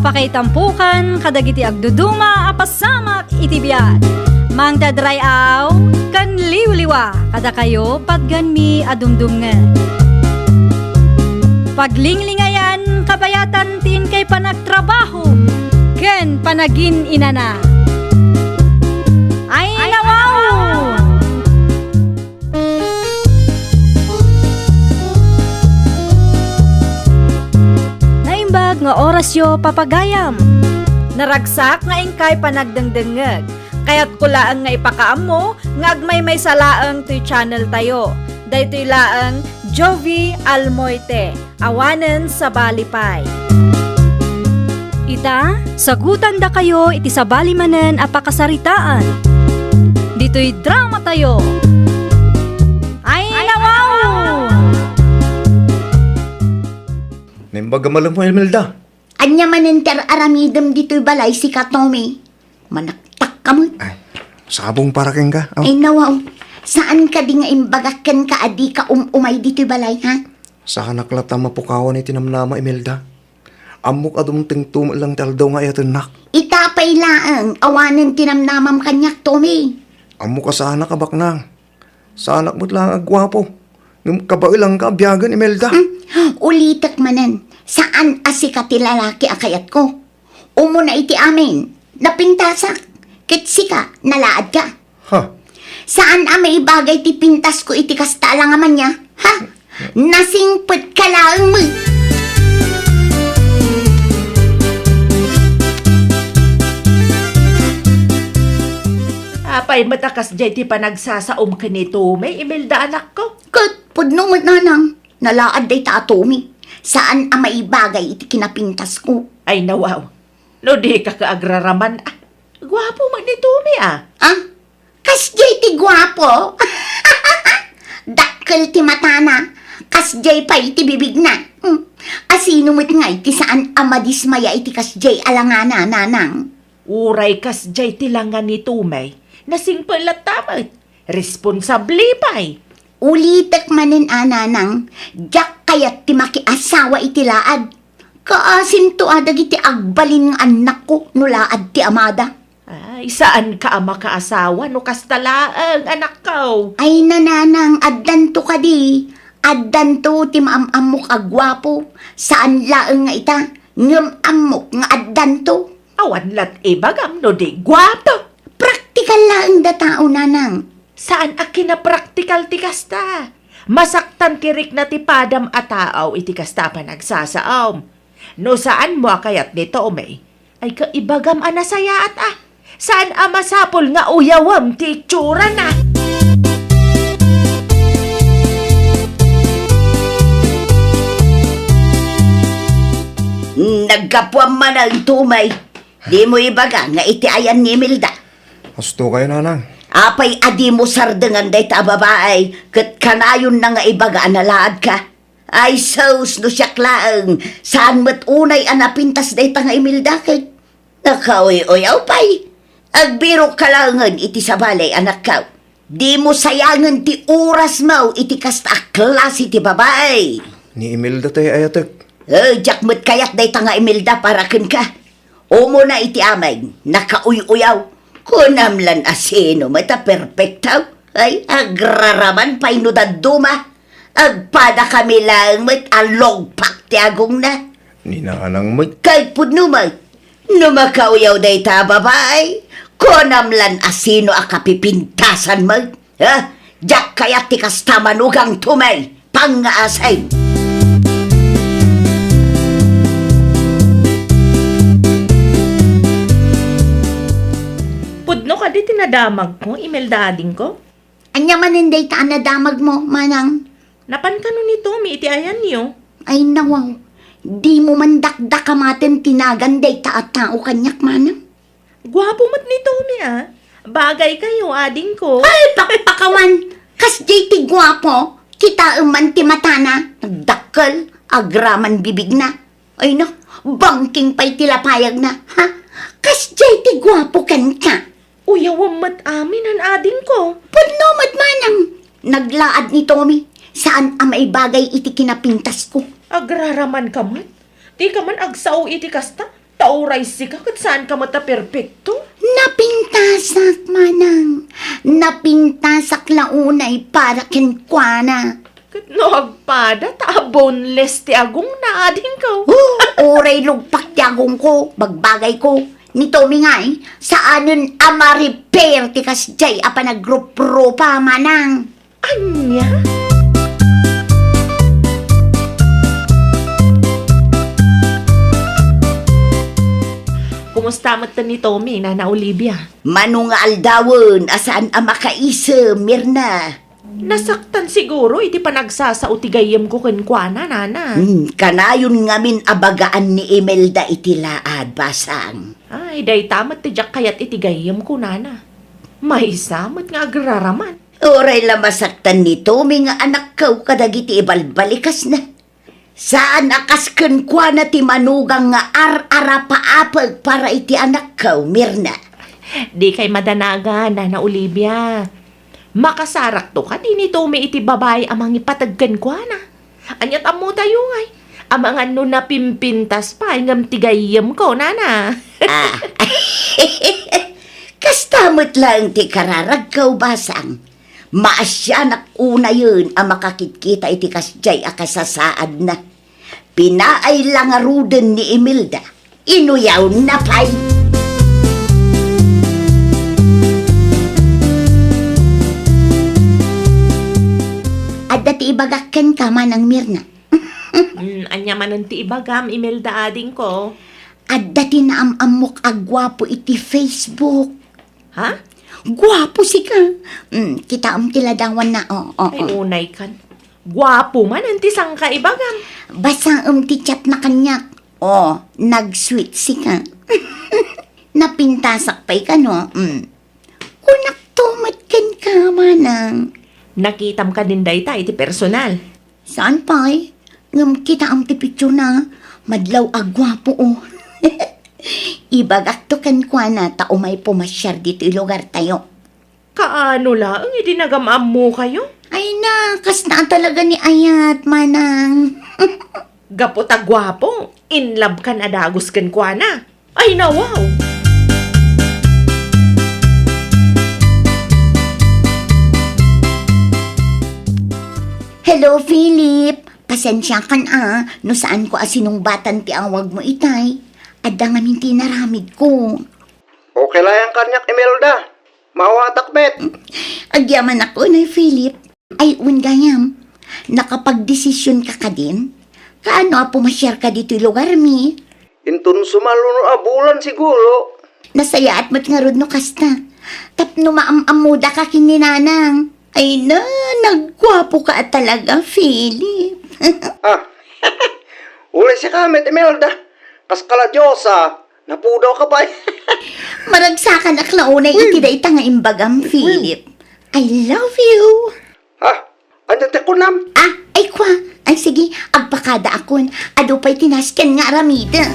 Pakaitampukan kadagiti agduduma apasamak iti biag. Mangdadrayaw kan liwliwa kada kayo padganmi adumdumngen. Paglinglingayan kabayatan tin kay panagtrabaho ken panagin inana. Ay nawaw! Naimbag nga orasyo papagayam. Naragsak nga ingkay panagdengdengeg. Kaya't kulaan nga ipakaam mo, nga agmay salaang to'y channel tayo. Daytoy laang Jovi Almoite, awanen sa balipay. Ita, sagutan da kayo iti sa balimanen apakasaritaan. Dito'y drama tayo. Ay nawaw! Nimbaga malam mo, Imelda. Anya manenter aramidem dito'y balay si Katomi. Manaktak ka mo. Ay, sabong para keng ka. Oh. Ay nawaw, saan ka di nga imbagakan ka adi ka umay dito'y balay, ha? Sa kanaklata mapukawan iti namnama, Imelda. Amok adong tingtum lang taldaw nga iyatinak. Itapay laang, awanan tinamnamam kanyak, Tommy. Amok ka sa anak kabak na. Sa anak mo't lang agwapo. Ngam kabailang ka, biyagan, Imelda. Ulitak manan, saan asika ti lalaki akayat ko? Umo na iti amin, napintasak, kitsika, nalaad ka. Ha? Saan may bagay ti pintas ko iti kasta lang aman niya? Ha? Nasingpet ka lang mo. Apay matakas jay ti panagsasaom ka nito, may Imelda anak ko. Kat, pudno mo nanang, nalaad day ta Tommy. Saan may bagay iti kinapintas ko? Ay nawaw, no di ka kaagraraman ah. Gwapo man ni Tumi ah. Ah? Kasjay ti gwapo? Dakkel ti matana. Kasjay pa iti bibig na. Asino mo't nga iti saan amadismaya iti kasjay alangana nanang. Uray kas jay tilangan ni Tumay, nasing palatamad, responsable pa'y. Ulitek manin ananang, jak kayat ti makiasawa iti laad. Kaasin to adag iti agbalin ng anak ko nulaad ti amada. Ay, saan ka ama kaasawa no kastalaang anak ko? Ay nananang, addan to ka di. Addan to ti maamamok agwapo. Saan laeng nga ita? Ngam amok nga addan to. Awan lat ibagam no di gwapo. Praktikal laeng da tao nanang. Saan akin na praktikal ti kasta? Masaktan tirik na ti padam ataaw iti kasta pa nagsasaom. No saan mo akayat nito umay? Ay kaibagam anasayaat ah. Saan amasapol nga uyawam ti tsura na? Nagkapwam man ang Tumay. Di mo ibaga nga iti ayan ni Imelda. Gusto kayo, nanang. Apay adi mo sardengan day ta babae. Kat kanayon na nga ibaga analaad ka. Ay sos no siyak laeng. Saan mo't unay anapintas day ta nga Imelda kay nakauy-uyaw pay. Agbiro ka langan iti sa balay anak ka. Di mo sayangan ti oras mo iti kasta klase ti babae. Ni Imelda tayo ayatek. Jak mo't kayat day ta nga Imelda para ken ka. Umo na iti amay, nakauy-uyaw. Kunamlan asino, mata perfectaw. Ay, agraraman pa'y nudaduma. Agpada kami lang, mat alog pak ti agong na. Ni nanang may... Kahit pudno may, numakauyaw day ta babae. Kunamlan asino akapipintasan mo. Ha? Jak kayat ti kastamanugang tumay, pangaasay. Pudno ka di tinadamag ko, Imelda ading ko? Anya maninday ta anadamag mo, manang. Napan ka no ni Tommy iti ayan niyo? Ay nawaw, di mo man dakdakamaten tinaganday ta at tao kanyak manang. Gwapo mat ni Tommy ah. Bagay kayo, ading ko. Ay, pakpakawan! Kas ti gwapo, kita man ti matana, nagdakkel, agraman bibig na. Ay no, bangking pa'y tilapayag na, ha? Kas ti gwapo kan ka. Uyawam mat amin ang ading ko. Pudno mat manang. Naglaad ni Tommy, saan amay bagay iti kinapintas ko. Agraraman ka mat. Di ka man agsaw iti kasta. Kauray si ka, kat saan ka mata perfecto? Napintasak, manang. Napintasak launay para kenkwana. Kat no agpada, ta boneless ti agong naading ka. Oray lugpak ti agong ko, bagbagay ko. Nito mingay, saanon ama-repair ti kasjay apa nagropro pa, manang. Anya? Kumusta mata ni Tommy, Nana Olivia? Manong nga aldawon, asaan ang makaisa, Mirna? Nasaktan siguro, iti panagsasautigayam ko kenkwana, Nana. Kanayon ngamin abagaan ni Imelda iti laad, basang. Ay, day tamat ti jak kayat itigayam ko, Nana. May samat nga agraraman. Oray la masaktan ni Tommy nga anak kaw kadagiti ibalbalikas na. Saan akas kenkwa na ti manugang nga ar-ara paapag para iti anak kaw, Mirna? Di kay madanaga, Nana Olivia. Makasarak to ka, di ni Tommy iti babae amang ipatagkan kwa na. Anyat amo tayo ngay. Amang ano na pimpintas pa, ingam tigayam ko, Nana. Kastamot lang ti kararagkaw, basang. Maasyanak una yun ang makakitkita iti kasjay akasasaad na. Pinaay lang aruden ni Imelda. Inuyaw na pay. At dati ibagakan ka manang Mirna. Anya man ti ibagam, Imelda ading ko. At dati naamamok agwapo iti Facebook. Ha? Gwapo si ka. Kita tiladawan na. Ay, unay kan. Gwapo man, anti sang ka ibagam. Basta ti chat na kanyak. Nag-sweet si ka. Napintasak pa'y ka, no? Kunak tumat kan ka, manang. Nakitam ka din day ta, iti personal. Saan pa'y? Ngam kita ti picture na. Madlaw agwapo, Ibagak to kan kwa na tao may pumasyar dito lugar tayo. Kaano lang, hindi nagamam mo kayo? Ay na, kastaan talaga ni Ayat, manang. Gapot agwapo, in love kan adagos kan kwa na. Ay na, wow! Hello, Philip. Pasensya kan no saan ko asinong batan ti awag mo itay. Adda nga minti naramid ko. Okay lang ang kanyak, Imelda. Mawatak, met. Agyaman ako na, Philip. Ay, gayam. Nakapag-desisyon ka ka din? Kaano pumasyar ka dito lugar mi? Intun sumaluno abulan siguro. Nasaya at mat nga rod no kasta. Tapno maamamuda ka kininanang. Ay na, nagwapo ka talaga, Philip. Uli si kamet, Imelda. Kaskala Diyosa, napudaw ka pa. Maragsakan aklaunay itiday nga imbagam, Philip. I love you. Andan te kunam. Ay kwa. Ay sige, agpakada akon. Ado pa'y tinasken nga aramida.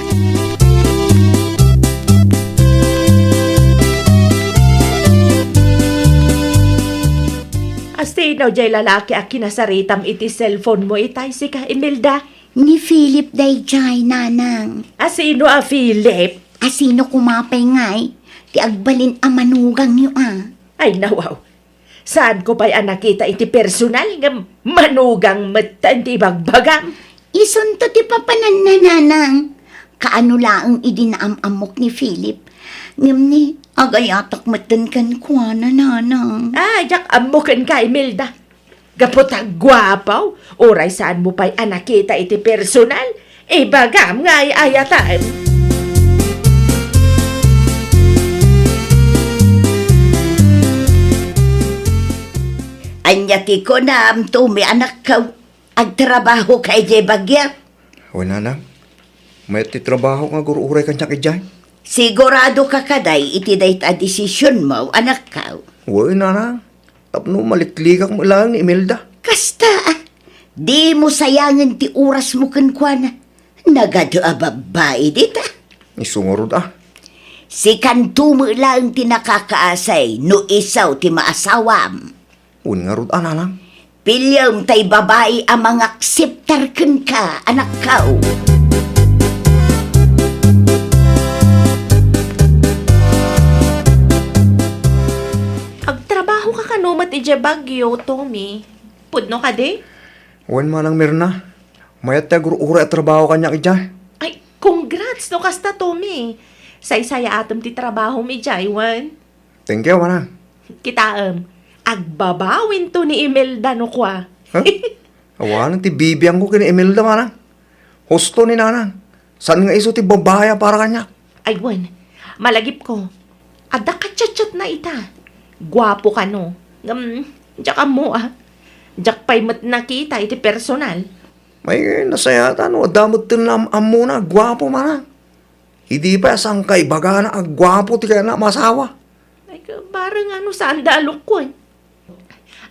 Astinaw jay lalaki a kinasaritam iti cellphone mo itay si ka, Imelda. Ni Philip dayjay, nanang. Asino a Philip? Asino kumapay ngay? Ti agbalin a manugang yu Ay nawaw. Saan ko pa'y nakita iti personal nga manugang matan ti bagbagam? Isunto ti papanan na, nanang. Kaano laang idinaamamok ni Philip. Ngam ni, agayatak matan kan kwa na, nanang. Jak amukan ka, Imelda. Gapot ang gwapaw. Oray saan mo pa'y nakita iti personal? Bagam nga ayatan. Anyati ko na may anak ka. Agtrabaho kay jay bagyat. Uy, nanang. May titrabaho nga gururay kanyang ijay. Sigurado ka kaday iti dayta desisyon mo, anak ka. Uy, nanang. Tapno maliklikak mo lang ni Imelda. Kasta, di mo sayangan ti oras mo kankwana. Nagado a babae dita. Isungurod Si kantumo lang ti nakakaasay, no isaw ti maasawam. Uy, nga rod, nanang. Pilyong tay babae ang mga akseptar ka, anak ka. iti bagyo, Tommy. Pudno ka di? Wan manang Mirna. Mayat tayo ura at trabaho kanya ija. Ay, congrats no kasta, Tommy. Say-saya atom ti trabaho mi Jaiwan. Thank you, manang. Kita, agbabawin to ni Imelda no kwa. Huh? Awanan ti bibiyang ko kini Imelda, manang. Husto ni nanang. Saan nga iso ti babaya para kanya? Ay, wan, malagip ko. Ada ka chat na ita. Gwapo ka no. Diyak mo Diyak pa'y mat nakita iti personal. May nasayatan, damot tin na amuna, gwapo manang. Hindi pa sangkay baga na agwapo ti kaya na masawa. Ay, parang saan dalok ko eh.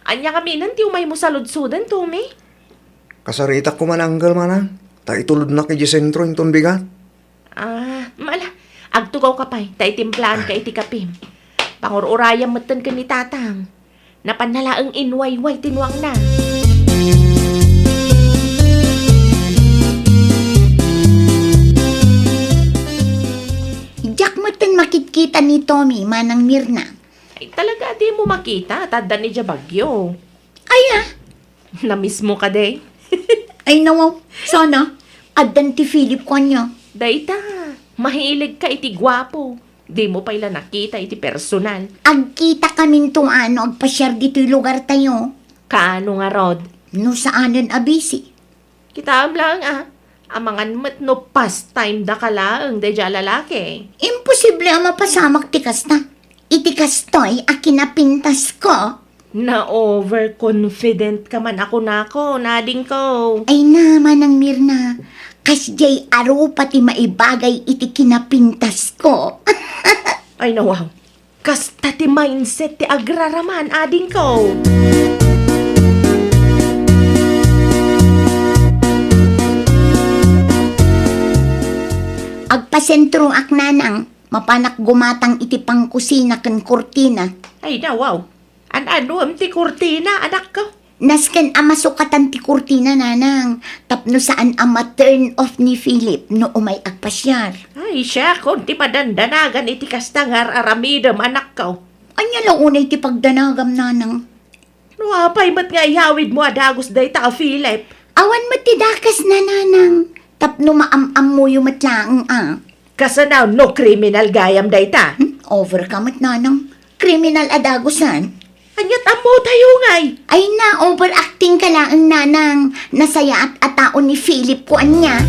Anya kami nanti umay mo sa ludsudan, Tommy. Kasarita ko mananggal manang. Ta itulod na kay sentro inton bigat. Mala. Agtugaw ka pa'y. Ta itimplaan ka iti kapim. Pangururayang matan ka ni tatang. Napanalaang inwayway tinuang na. Jack mo tin makikita ni Tommy, manang Mirna. Ay, talaga di mo makita. Tanda ni Bagyo. Ay Namiss mo ka, day. Ay nawaw, sana. Adan ti Philip ko niya. Dayta, mahilig ka iti gwapo. Di mo pa ila nakita iti personal. Agkita kaming tong agpasyar dito'y lugar tayo. Kaano nga, Rod? No saanan abisi. Kita lang amangan mat no pastime da ka lang, da lalaki. Imposible ang mapasamak tikas na. Itikas to'y akinapintas ko. Na overconfident ka man ako nako, nading ko. Ay naman ang Mirna. Kasjay aro pati maibagay iti kinapintas ko. Ay nawaw, kasta ti mindset ti agraraman, ading ko. Agpasentro aknanang, mapanak gumatang iti pangkusina ken kurtina. Ay nawaw, ano am ti kurtina, anak ko. Nasken amasukatan ti kurtina nanang, tapno saan ama turn off ni Philip no umay agpasyar. Ay siya, kung ti padandanagan iti kastangar aramidam, anak ko. Anya lang unay ti pagdanagam nanang. Nuapay ba't nga ihawid mo adagos day ta, Philip? Awan mo ti dakas na nanang, tapno maam-am mo yung matlaang Kasanaw no criminal gayam day ta. Overkamat nanang, kriminal adagosan. Anyat amo tayo ngay. Ay na, overacting ka lang nanang. Nasaya at ataon ni Philip ko anya.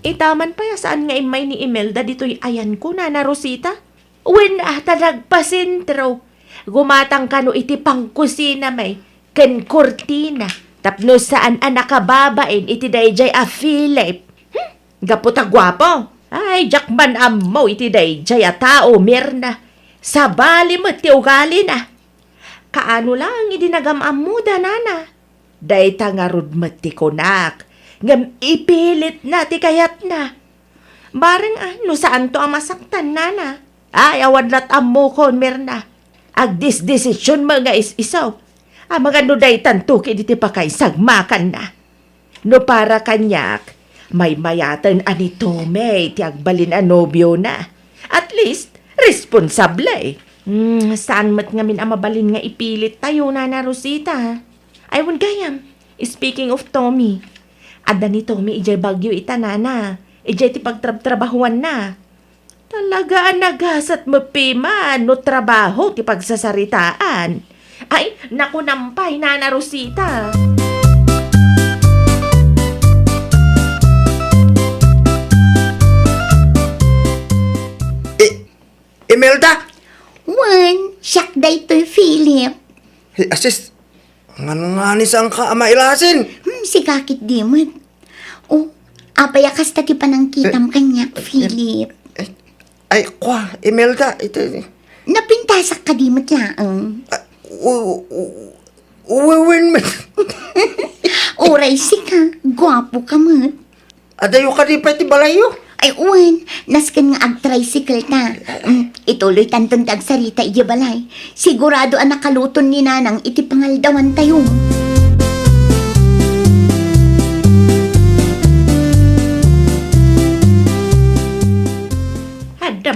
Itaman pa ya saan nga imay ni Imelda dito'y ayan ko na Rosita. When nagpasintro. Gumatang kano iti pangkusina may. Ken kurtina. Tapno saan nakababain iti dayjay Philip. Gaputa gwapo. Ay, jakman ammo iti dayjay tao, Mirna. Sabali mo ti ugali na. Kaano lang idinagamam mo danana. Dayta nga rudmat ti konak. Ngam ipilit na ti kayat na. Bareng no saan to ang masaktan nana. Ay, awadlat ammo kon, Mirna. Agdis-desisyon mga is-isaw. Mga no daytan tuki di ti pakaisagmakan na. No para kanyak, may mayatan anito may tiagbalin a nobyo na. At least, responsable. Saan mat ngamin ang mabalin nga ipilit tayo na Rosita? Aywan gayam, speaking of Tommy, ada ni Tommy ijay bagyo itanana, ijay ti pagtrabahuan na. Talaga nagasat mo pima no trabaho ti pagsasaritaan. Ay, naku nampay na Rosita. Imelda! Wan, siyak day to'y Philip. Hey, assist. Nga ni saan ka mailasin? Si kakit di mo. Oh, apayakas tati pa ng kitam kanya, Philip. Ay, kwa, Imelda. Ito. Napintasak ka di mo tlaang. Uwewin man. Oray si ka, gwapo ka mo. Adayo ka di pa iti balayo. Ay, uwan, naskan nga ag-tricycle ta. Ituloy tantong tagsarita iya balay. Sigurado ang nakaluton ni nanang iti pangaldawan tayo.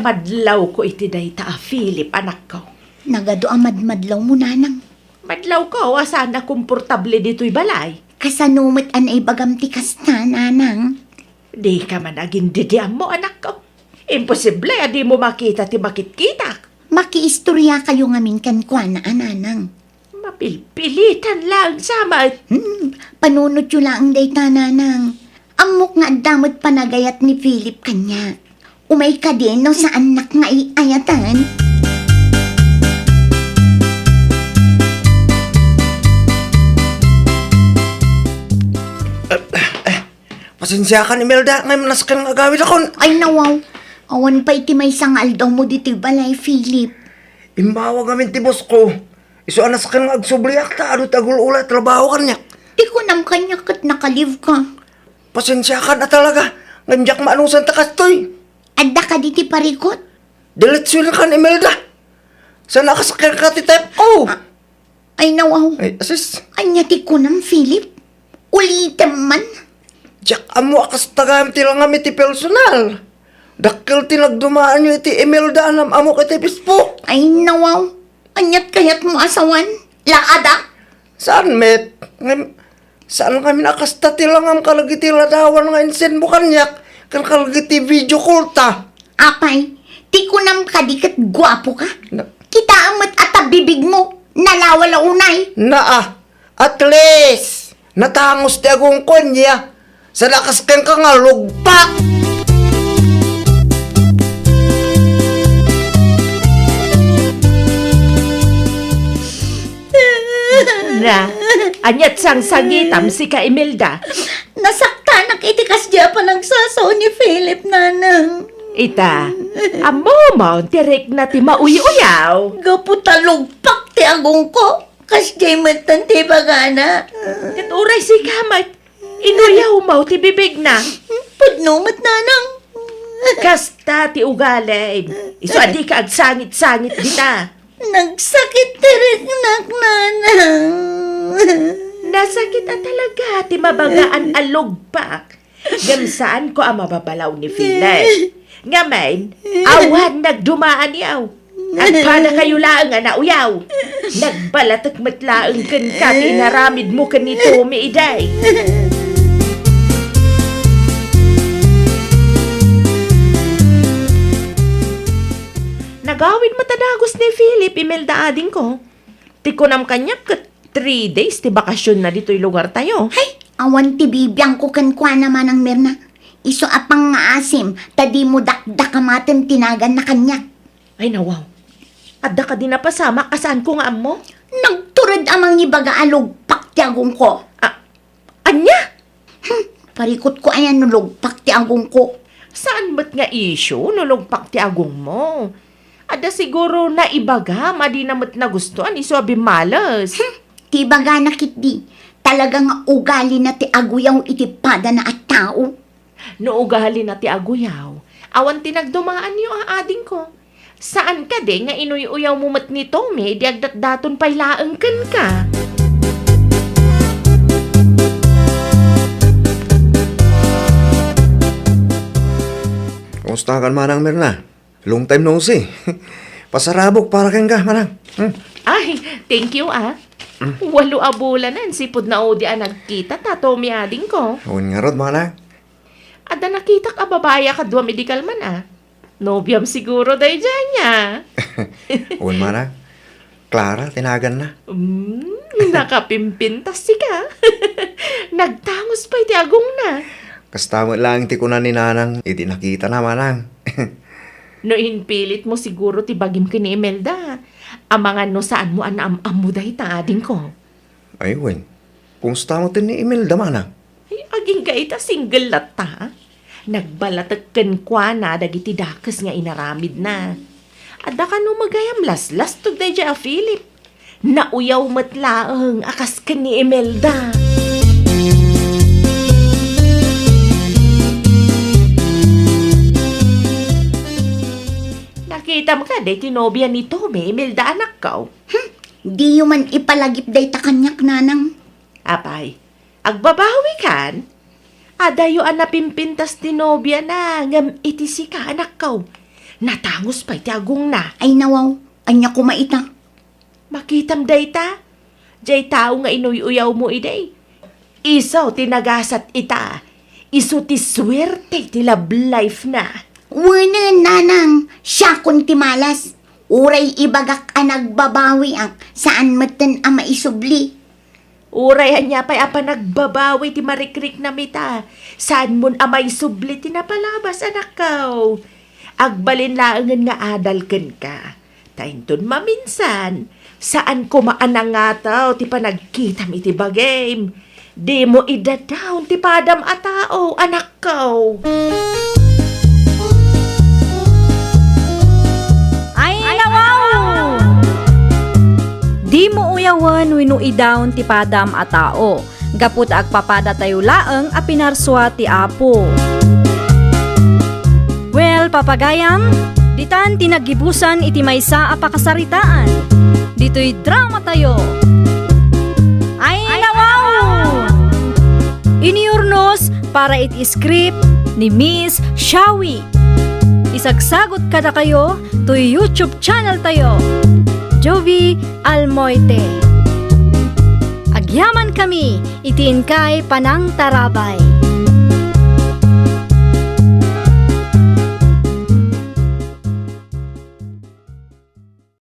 Madlaw ko iti dayta, Philip, anak ko. Nagado amadmadlaw mo, nanang. Madlaw ko, asan na komportable dito'y balay. Kasanumit an ay bagam ti kasta, nanang. Di ka man aging didiam mo, anak ko. Imposible, di mo makita ti makit-kita. Makiistorya kayo ngamin kankwa na, nanang. Mapilpilitan lang sama. Panunot yun lang dayta, nanang. Amok nga damot panagayat ni Philip kanya. Umay ka din no sa anak nga iayatan. Pasensya ka ni Imelda, ngayon nasakyan nga gawin ako. Ay nawaw, awan pa iti may sangal daw mo diti balay, Philip. Imbawa gamin ti boss ko. Iso nasakyan nga agsubliak ta, ano tagul ula, trabaho ka niya. Di ko nam kanya kat nakalive ka. Pasensya ka na talaga, ngayon jak maanusan ta kastoy. Adda ka diti parikot. Diletsyon ka ni Imelda. Saan nakasakyan ka ti type O? Ay nawaw, Ay, asis. anya ti ko nam, Philip. Ulitin man. Jak amo akas tagam ti lang kami ti personal. Dakkel ti nagdumaan nyo iti Imelda anam amo kiti Facebook. Ay nawaw, anyat kayat mo asawan. Laada. Saan, met? Saan kami nakasta ti lang ang kalagiti ladawan nga insen mo kanyak? Kan kalagiti video call ta. Apay, ti ko nam kadikat gwapo ka. Na, Kita amat at bibig mo. Nalawala unay. naa, at least, natangos ti agong konya. Sa nakasken ka nga lugpak. Na, anyat sang sagitam si ka Imelda. Nasaktan nak itikas diya pa nagsasaw ni Philip, nanang. Ita, amo mo, tirik na ti mauy-uyaw. Gaputalugpak ti agong ko. Kas diya matan ti bagana. Kat uray si kamat, inuyaw mo ti bibig na. Pudnumat, nanang. Kasta ti ugalay. Iso adi ka agsangit-sangit dita. Nagsakit tirik nak, nanang. Nasakit at talaga ti mabagaan alugpak. Gamsaan ko ang mababalaw ni Philip. Ngamen, awan nagdumaan yaw. At pada kayo lang nga nauyaw. Nagbalatak matlaang kan ka tinaramid mo kanito umiiday. Nagawin matadagos ni Philip, Imelda ading ko. Tikunam kanya kat 3 days ti bakasyon na dito'y lugar tayo. Hay, awan ti bibiyang ko kankwa naman ang merna. Iso apang nga asim, tadi mo dakdakamaten tinagan na kanya. Ay nawaw. Adda ka din na pasama, kasaan ko nga mo? Nagturad amang ibaga alugpak ti agong ko. Anya? Parikot ko ayan nulugpak ti agong ko. Saan ba't nga issue? Nulugpak ti agong mo. Ada siguro na ibaga, madi namat na gustuan, iso malas. Ti baga nakit di, talagang ugali na ti aguyaw itipada na at tao. No ugali na ti aguyaw, awan tinagdumaan yung ading ko. Saan ka de nga inuy-uyaw mo mat ni Tommy, di agdat-daton pa'y laang kan ka. Kumusta ka manang Merna? Long time no see. Pasarabok para kang ka, manang. Ay, thank you 8 abulanan, sipod na o di nagkita ta Tommy ading ko. Huwag nga rod, manang. Ada nakita ka babaya ka dua medical man Nobyam siguro day dyan niya. Huwag, manang. Clara, tinagan na. Nakapimpintas si ka. Nagtangos pa iti agong na. Kastamot lang ti kunan ni nanang, iti nakita na, manang. No inpilit mo siguro ti bagim kini Imelda. Amangan no saan mo anam-am mo dahi ading ko. Ay, wen. Kumusta mo tin ni Imelda, manang? Ay, aging gaita single lata. Nagbalatagkan kwa na dagiti dakas nga inaramid na. Ada ka no magayam las to day dya Philip. Nauyaw matlaang akas ka ni Imelda. Nakita mo ka day tinobya ni Tommy, Imelda anak ko. Di yung man ipalagip day ta kanyak, nanang. Apay, agbabawi kan? Adayo napimpintas ti nobya na ngam iti si ka anak ko. Natangos pa iti agong na. Ay nawaw, anya kumaita. Makitam day ta. Jay tao nga inuyaw mo iday. Isaw tinagasat ita. Isu ti swerte ti love life na. Wanan, nanang, siya kun ti malas. Uray ibagak ang nagbabawi ang saan matan ang maisubli. Urayan niya pa'y apa nagbabawi ti marikrik na mita. Saan mon amay subli ti napalabas anak kaw. Agbalin laangan nga adalken ka. Tainton maminsan. Saan ko maanangataw ti panagkitam iti bagay. Di mo idadawn ti padam a tao anak kaw. Ay, nawaw! Di mo uyawan winu idawn ti padam a tao. Gaput agpapada tayo laeng a pinarswa ti Apo. Well, papagayam, ditan tinagibusan iti maysa a pakasaritaan. Dito'y drama tayo. Ay, nawaw! Iniurnos para iti script ni Miss Shawi. Isagsagot kada kayo to YouTube channel tayo. Jovi Almoite. Agyaman kami, itin kay Panang Tarabay.